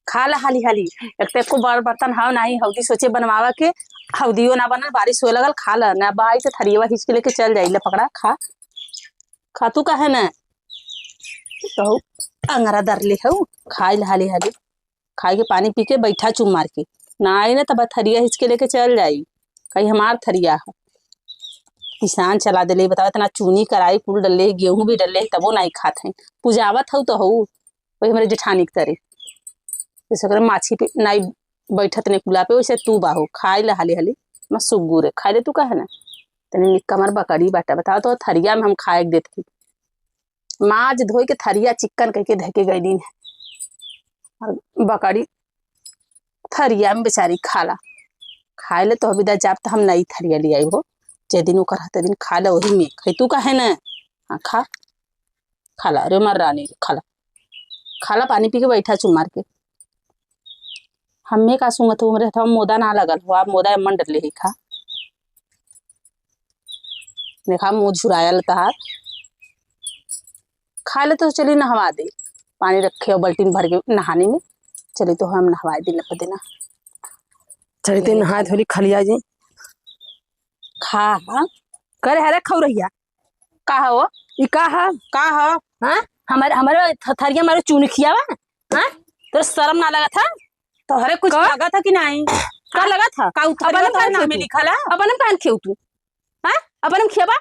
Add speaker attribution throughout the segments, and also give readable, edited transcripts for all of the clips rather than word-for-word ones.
Speaker 1: खा ला हाली हाली। एक तो एको बड़ बर्तन हाव नहीं, हौदी सोचे बनवावा के, हौदियो ना बनल, बारिश होए लगल, खा ला ना बाई से थरियवा खींच के लेके चल जाई। ले पकड़ा खा, खा तू काहे ना तो अंगरा दर ले हऊ, खाई ला हाली हाली, खाई के पानी पी के बैठा चुम मार के ना आई ना तब थरिया खींच के लेके चल जाई। कहीं हमार थरिया है, किसान चला दे ले बताओ, इतना चूनी कराई कुल डले, गेहूं भी डले, तबो नहीं खात है। पुजावत हऊ तो हऊ वही हमारे जेठानी के तरे, जैसे माछी पे नहीं बैठत ने कुला पे, वैसे तू बाहो खाई ला हाली हाली। मैं सुगुर है खाई ले तू कहे ना तनी निक्का मार बकरी बाटा बताओ तो थरिया में हम खाए के देती। माज धोई के थरिया चिक्कन कह के धके गई और बकरी थरिया में बेचारी खाला। खाए ले तो अभी जाब तो हम नई थरिया ले आई हो, जे दिन ओकर हते दिन खा ला वही में खाई तू कहे ना। हाँ खा, खा ला रे मार रानी, खाला खाला पानी पी के बैठा चुम मार के। हमें का सुंगत हो मेरे था मोदा ना लगल हो, आप मोदा मन डले ही खा देखा मुँह झुराया लतार। खा ले तो चली नहवा दे, पानी रखे और बाल्टी में भर के नहाने में चली तो हम नहवा दे लप देना।
Speaker 2: चली ते नहा धोली खलिया जी
Speaker 1: खा हाँ
Speaker 2: करे हरे खौ रहिया
Speaker 1: का हो
Speaker 2: ई का है
Speaker 1: का हो।
Speaker 2: हां हमारे हमारे थरिया मारे चून खियावा। हां तो शर्म ना लगा था
Speaker 1: तो हरे कुछ लगा था कि नहीं?
Speaker 2: का लगा था
Speaker 1: का उतर तो नाम में लिखा ला
Speaker 2: अपन कान खेऊ तू। हां अपन खियावा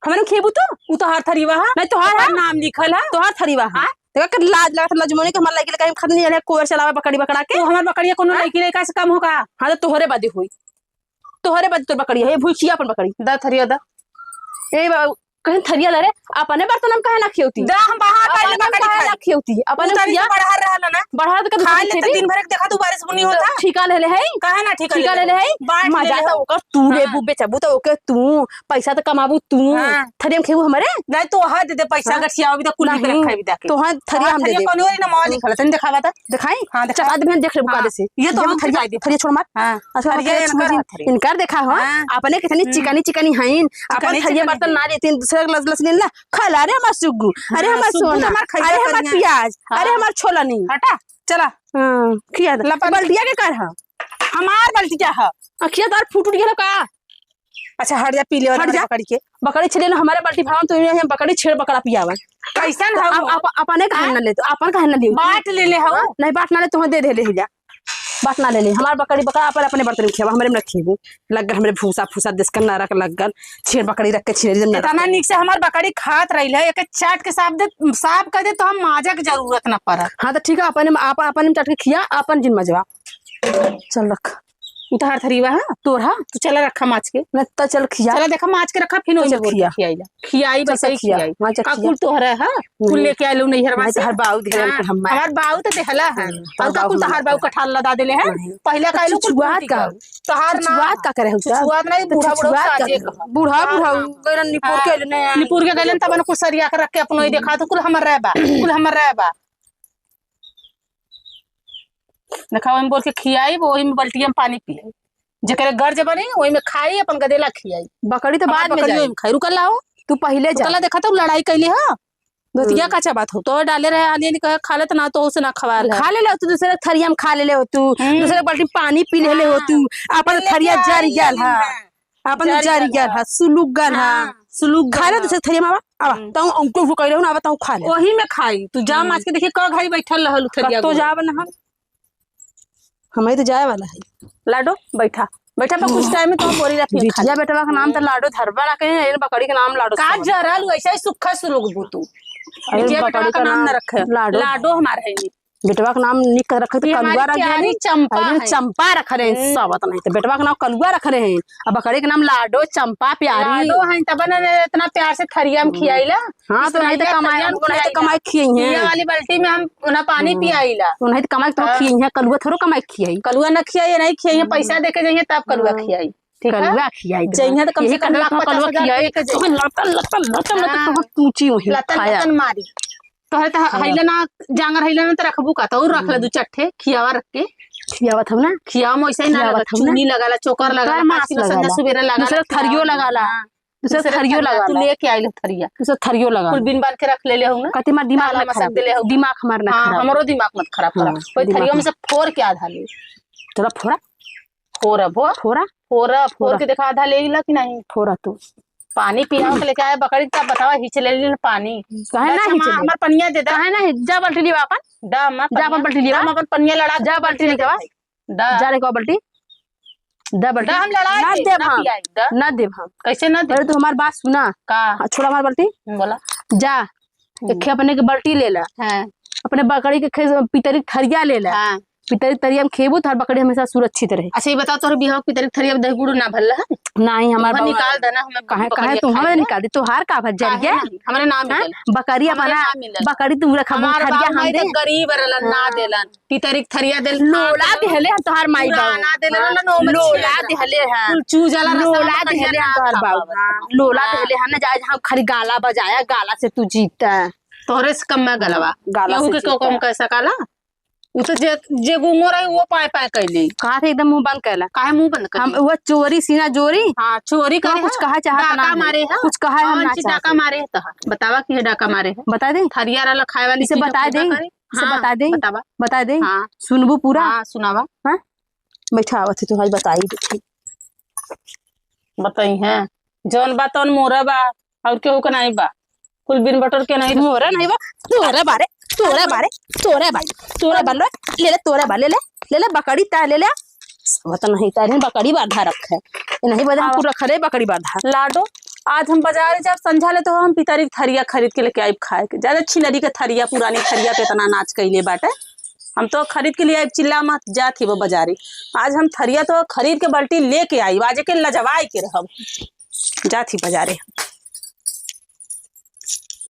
Speaker 2: हमन खेबू तू
Speaker 1: तो हर थरीवा है
Speaker 2: नहीं तो हर
Speaker 1: नाम लिखल है
Speaker 2: तो हर थरीवा है। देखा कर लाज लगा था लजमोने के हमार लइके कहीं खदनी जाने कोर चलावा बकड़ी बकड़ा के।
Speaker 1: तो हमार बकड़िया कोनो लइकी रे का से कम होगा।
Speaker 2: हां तो तोहरे बादी हुई, तोहरे बादी तोर बकड़ी है भूखिया अपन बकड़ी
Speaker 1: दा थरिया दा
Speaker 2: ए कहीं थरिया लरे अपने बर्तन में काहे ना खेउती
Speaker 1: दा हम बाहर काहे बकड़ी
Speaker 2: काहे ना खेउती अपने
Speaker 1: थरिया बढ़ा रहल ना
Speaker 2: बढ़ा के
Speaker 1: खा ले तो दिन भर के देखा तू बारिश बुनी होता
Speaker 2: ठीका ले ले है
Speaker 1: काहे ना
Speaker 2: ठीका ले ले है मजा तो ओकर तू लेबू बेचबू तो ओके तू पैसा तो कमाबू तू थरिया में खेबू हमरे
Speaker 1: नहीं तो हा दे दे पैसा गठिया अभी तो कुल के रखा भी देके
Speaker 2: तो हां थरिया हम दे दे
Speaker 1: कोनो ना मौज निकल तने दिखावा ता
Speaker 2: दिखाई
Speaker 1: हां
Speaker 2: चला दे मैं देख ले बुका दे से
Speaker 1: ये तो हम
Speaker 2: थरिया थरिया छोड़ मत।
Speaker 1: हां
Speaker 2: अच्छा इनकार देखा हो अपने कितनी चिकनी चिकनी हईन अपन थरिया बर्तन ना देती दूसरे लस लस नीला खला रे हमार सुग्गू अरे हमार सोना अरे हमार प्याज अरे हमार छोला नहीं
Speaker 1: हटा चला
Speaker 2: हां किया बल्टिया के कर है
Speaker 1: हमार बल्टिया है
Speaker 2: अखिया तार फूट गेलो का।
Speaker 1: अच्छा हट जा पी ले
Speaker 2: हट जा
Speaker 1: बकड़ी के
Speaker 2: बकड़ी छेले हमारे बाल्टी भाव तो ये बकड़ी छेड़ बकड़ा पियावा
Speaker 1: कैसन है
Speaker 2: अपने कहन ना ले तो अपन कहन ना ले
Speaker 1: बाट ले ले हो
Speaker 2: नहीं बाट ना ले तो दे दे ले जा बाट ना ले ले हमार बकड़ी बकरा अपन अपने बर्तन में खेवा हमरे में रखेबू लग हमरे भूसा फूसा देश के ना रख लगन छेड़ बकड़ी रख के छेड़ दे ना
Speaker 1: इतना निक से हमार बकड़ी खात रही है एक चाट के साफ कर दे तो हम माजा के जरूरत ना पड़ा।
Speaker 2: हां तो ठीक है अपन चाट के खिया अपन जिन मजवा चल रख
Speaker 1: उतार थरीवा है तोर हा तू चला रखा माच के
Speaker 2: न त चल खिया
Speaker 1: चला देखा माच के रखा फिर
Speaker 2: चल खिया
Speaker 1: खियाई बस खियाई का कुल तोहरा है कुल लेके आलू नहीं हरवा से
Speaker 2: हर बाऊ दे
Speaker 1: हमार बाऊ तो देहला है और का कुल तोहर बाऊ कठाल लदा देले है पहले का आलू
Speaker 2: छुआत का
Speaker 1: तोहर
Speaker 2: छुआत का करे हुआ
Speaker 1: छुआत नहीं बूढ़ा
Speaker 2: बूढ़ा गरन निपुर के ने
Speaker 1: निपुर के गलन तब कुल सरिया के रख के अपन देखा तो कुल हमर रहबा कुल हमर रहबा देखा हम बोल के खियाई वही में बल्टिया में पानी पिए जकरे घर जब नहीं वही में खाई अपन गदेला खियाई
Speaker 2: बकड़ी तो बाद में जाई
Speaker 1: खाई रुकल लाओ तू पहले जा देखा तो लड़ाई कैली हां दोतिया का चा बात हो तो डाले रहे आलिया ने कहा खा ले तो ना तो उसे ना खवा ले
Speaker 2: खा ले ले तू दूसरे थरिया में खा ले ले हो तू दूसरे बाल्टी पानी पी ले ले हो तू अपन थरिया जर गेल हां अपन जर गेल हां सुलुक गल हां सुलुक खा ले दूसरे थरिया में आवा तो अंको भुकई रहू ना आवा तो खा ले
Speaker 1: वही में खाई तू जा माच के देखिए क घड़ी बैठल रहल थरिया
Speaker 2: तो जाब ना हमें तो जाए वाला है
Speaker 1: लाडो बैठा बैठा पर कुछ टाइम में तो बोरी रखी
Speaker 2: बिटिया बेटा का नाम तो लाडो धरबा रखे हैं बकड़ी का नाम लाडो
Speaker 1: का जरल वैसे ही सुखा सुलोग बुतू बिटिया बेटा का नाम न रखे लाडो हमारा है
Speaker 2: बेटवा का नाम निक रखे तो कलुआ रख
Speaker 1: रहे चंपा
Speaker 2: चंपा रख रहे हैं सब नहीं तो बेटवा का नाम कलुआ रख रहे हैं अब बकरी का नाम लाडो चंपा प्यारी
Speaker 1: लाडो है तब न इतना प्यार से थरिया में खियाइला।
Speaker 2: हां तो नहीं तो कमाई खियाई है
Speaker 1: ये वाली बाल्टी में हम ना पानी पियाइला
Speaker 2: तो नहीं तो कमाई तो खियाई है कलुआ थोड़ा कमाई खियाई
Speaker 1: कलुआ ना खियाई नहीं खियाई पैसा देके जाइए तब कलुआ खियाई
Speaker 2: कलुआ खियाई
Speaker 1: जाइए तो कम से कम
Speaker 2: कलुआ खियाई तो लटन पूची वही
Speaker 1: लटन मारी तोहरे तो हैला ना जांगर हैला ना तो रखबू का तो रख ले दू चट्ठे खियावा रख के
Speaker 2: खियावत हम ना
Speaker 1: खियावा में ऐसे ही ना चुनी लगाला चोकर लगाला संध्या सुबेरा लगाला
Speaker 2: थरियो लगाला दूसरा थरियो लगा
Speaker 1: तू लेके आई ले थरिया
Speaker 2: दूसरा थरियो लगा
Speaker 1: कुल बिन बांध के रख ले हूं ना
Speaker 2: कहते हमार दिमाग
Speaker 1: ताला
Speaker 2: ना
Speaker 1: मसक
Speaker 2: खराब
Speaker 1: देले हो।
Speaker 2: दिमाग हमार ना
Speaker 1: हाँ
Speaker 2: खराब
Speaker 1: हमरो दिमाग मत खराब करा
Speaker 2: हाँ,
Speaker 1: कोई
Speaker 2: दिमाग
Speaker 1: थरियो में से फोड़ के आधा ले
Speaker 2: थोड़ा फोड़ा
Speaker 1: फोड़
Speaker 2: फोड़ा
Speaker 1: फोड़
Speaker 2: फोड़ा।
Speaker 1: के देखा आधा ले ला कि नहीं
Speaker 2: फोड़ा तू
Speaker 1: पानी पिया के लेके आए बकरी का बतावा हिच ले ली पानी
Speaker 2: काहे ना हिचले
Speaker 1: हमार पनिया दे दा
Speaker 2: काहे ना जा बाल्टी लिया अपन
Speaker 1: दा हमार
Speaker 2: जा अपन बाल्टी लिया
Speaker 1: हम अपन पनिया लड़ा
Speaker 2: जा बाल्टी लेके आ
Speaker 1: दा
Speaker 2: जा रे को बाल्टी दा बाल्टी
Speaker 1: दा हम लड़ा
Speaker 2: ना
Speaker 1: के
Speaker 2: देब
Speaker 1: ना
Speaker 2: हम
Speaker 1: पियाई दा
Speaker 2: ना देब हम
Speaker 1: कैसे ना दे
Speaker 2: अरे तू हमार बात सुना
Speaker 1: का
Speaker 2: छोड़ा हमार बाल्टी
Speaker 1: बोला
Speaker 2: जा एक अपने के बाल्टी ले ला
Speaker 1: हां
Speaker 2: अपने बकरी के पितरी थरिया ले ला
Speaker 1: हां
Speaker 2: पितरी थरिया में खेबू तो हर बकरी हमेशा सुरक्षित रहे
Speaker 1: अच्छा ये बताओ तोर बिहाव की तरह थरिया दही गुड़ ना भरला है
Speaker 2: नहीं हमार
Speaker 1: हमार
Speaker 2: बाबा
Speaker 1: निकाल देना हमें
Speaker 2: काहे काहे तू हमें निकाल दे तोहार का भज जल गया
Speaker 1: हमारे नाम
Speaker 2: हाँ?
Speaker 1: मिलल
Speaker 2: बकरी
Speaker 1: हमारे
Speaker 2: अपना
Speaker 1: नाम मिलल
Speaker 2: बकरी तू रखा
Speaker 1: हमार
Speaker 2: थरिया
Speaker 1: बाबू
Speaker 2: हम
Speaker 1: माई
Speaker 2: दे
Speaker 1: तो गरीब रहलन ना देलन पितरी थरिया देल
Speaker 2: लोला देहले हम तोहार माई बाबू
Speaker 1: ना देले ना नो में
Speaker 2: लोला देहले हैं
Speaker 1: कुल चूज वाला
Speaker 2: लोला देहले हम तोहार बाबू लोला देहले हम ना जाए हम खाली गाला बजाया गाला से तू जीतता है
Speaker 1: तोहरे से कम में गलवा
Speaker 2: गाला
Speaker 1: केहू
Speaker 2: से
Speaker 1: के कम कैसा काला उ तो जे गुंगो रही वो पाए पाए कैली
Speaker 2: कहा थे एकदम मुंह बंद कैला
Speaker 1: काहे मुंह बंद कर
Speaker 2: हम वो चोरी सीना चोरी
Speaker 1: हां चोरी
Speaker 2: तो
Speaker 1: करे
Speaker 2: कुछ कहा चाहत ना
Speaker 1: डाका मारे है
Speaker 2: कुछ कहा हम ना
Speaker 1: डाका
Speaker 2: चाहते
Speaker 1: मारे है तो बतावा कि डाका मारे है
Speaker 2: बता दे
Speaker 1: थरिया वाला खाए वाली
Speaker 2: इसे
Speaker 1: चीज
Speaker 2: बता
Speaker 1: पूजा
Speaker 2: दे
Speaker 1: करे।
Speaker 2: इसे
Speaker 1: हाँ,
Speaker 2: बता दे
Speaker 1: बतावा
Speaker 2: बता दे
Speaker 1: हां
Speaker 2: सुनबू पूरा
Speaker 1: हां सुनावा
Speaker 2: हाँ बैठा आवत तू आज बताई दे
Speaker 1: बताई है जौन बात तौन मोरा बा और केहू के नहीं बा कुल बिन बटर के नहीं
Speaker 2: मोरा नहीं बा तोरे बारे तोरे बारे तोरे बारे तोरे बारे ले ले तोरे बारे ले ले बकरी ता ले ले वतन नहीं तारे बकरी बाधा रखे नहीं बदा हम पूरा खरे बकरी बाधा
Speaker 1: लाडो आज हम बाजार जब समझा ले तो हम पितारी के थरिया खरीद के लेके आइब खाए के ज्यादा छिनरी के थरिया पुरानी थरिया पे इतना नाच कैले बाटे हम तो खरीद के लिए आइब चिल्ला मत जा थी वो बाजारी आज हम थरिया तो खरीद के बाल्टी लेके आई आज के लजवाई के रहब जा थी बाजारे।